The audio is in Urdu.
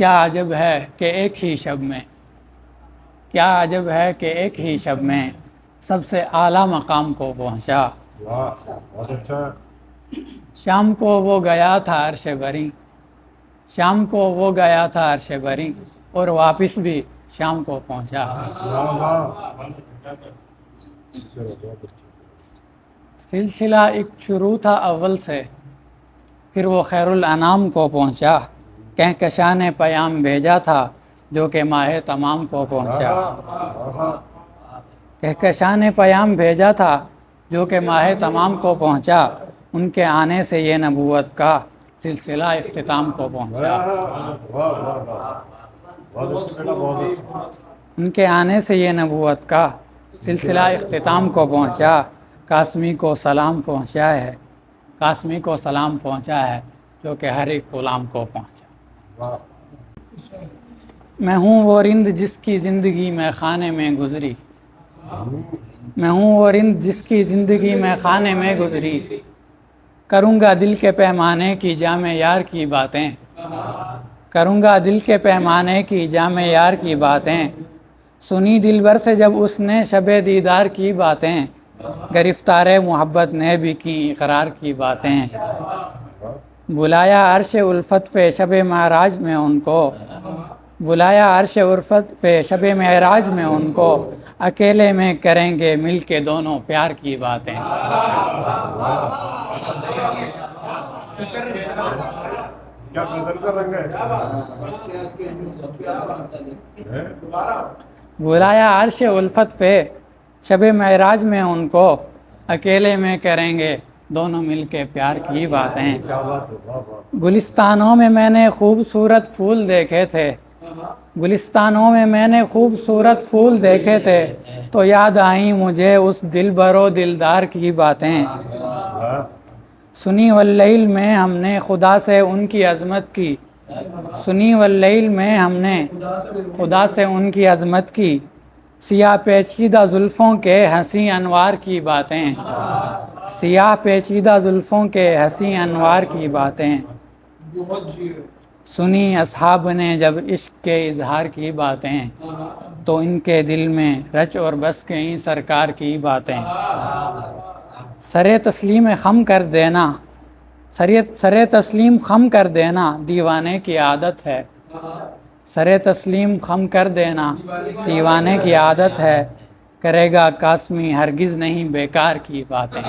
کیا عجب ہے کہ ایک ہی شب میں، کیا عجب ہے کہ ایک ہی شب میں سب سے اعلیٰ مقام کو پہنچا۔ واہ بہت اچھا ہے۔ شام کو وہ گیا تھا عرش بری، شام کو وہ گیا تھا عرش بری، اور واپس بھی شام کو پہنچا۔ واہ واہ، چلو بہت اچھا۔ سلسلہ ایک شروع تھا اول سے، پھر وہ خیر الانام کو پہنچا۔ کہکشاں نے پیام بھیجا تھا جو کہ ماہ تمام کو پہنچا۔ کہکشاں نے پیام بھیجا تھا جو کہ ماہ تمام کو پہنچا، ان کے آنے سے یہ نبوت کا سلسلہ اختتام کو پہنچا۔ واہ واہ واہ، بہت اچھا بیٹا، بہت اچھا۔ ان کے آنے سے یہ نبوت کا سلسلہ اختتام کو پہنچا۔ قاسمی کو سلام پہنچا ہے، قاسمی کو سلام پہنچا ہے جو کہ ہر ایک غلام کو پہنچا۔ واہ، میں ہوں وہ رند جس کی زندگی میں خانے میں گزری، میں ہوں وہ رند جس کی زندگی میں خانے میں گزری، کروں گا دل کے پیمانے کی جام یار کی باتیں، کروں گا دل کے پیمانے کی جام یار کی باتیں، سنی دلبر سے جب اس نے شب دیدار کی باتیں، گرفتار محبت نے بھی کی اقرار کی باتیں، بلایا عرش الفت پہ شب معراج میں ان کو، بلایا عرش الفت پہ شب معراج میں ان کو، اکیلے میں کریں گے مل کے دونوں پیار کی باتیں۔ کیا غزل کا رنگ ہے۔ بلایا عرش الفت پہ شب معراج میں ان کو، اکیلے میں کریں گے دونوں مل کے پیار کی باتیں۔ کیا بات ہے، واہ واہ۔ گلستانوں میں میں نے خوبصورت پھول دیکھے تھے، گلستانوں میں میں نے خوبصورت پھول دیکھے تھے، تو یاد آئیں مجھے اس دلبر و دلدار کی باتیں، سنی واللیل میں ہم نے خدا سے ان کی عظمت کی، سنی واللیل میں ہم نے خدا سے ان کی عظمت کی، سیاہ پیچیدہ زلفوں کے حسین انوار کی باتیں، سیاہ پیچیدہ زلفوں کے حسین انوار کی باتیں، سنی اصحاب نے جب عشق کے اظہار کی باتیں، تو ان کے دل میں رچ اور بس گئیں سرکار کی باتیں۔ سر تسلیم خم کر دینا، سر تسلیم خم کر دینا دیوانے کی عادت ہے، سر تسلیم خم کر دینا دیوانے کی عادت ہے، کرے گا قاسمی ہرگز نہیں بیکار کی باتیں۔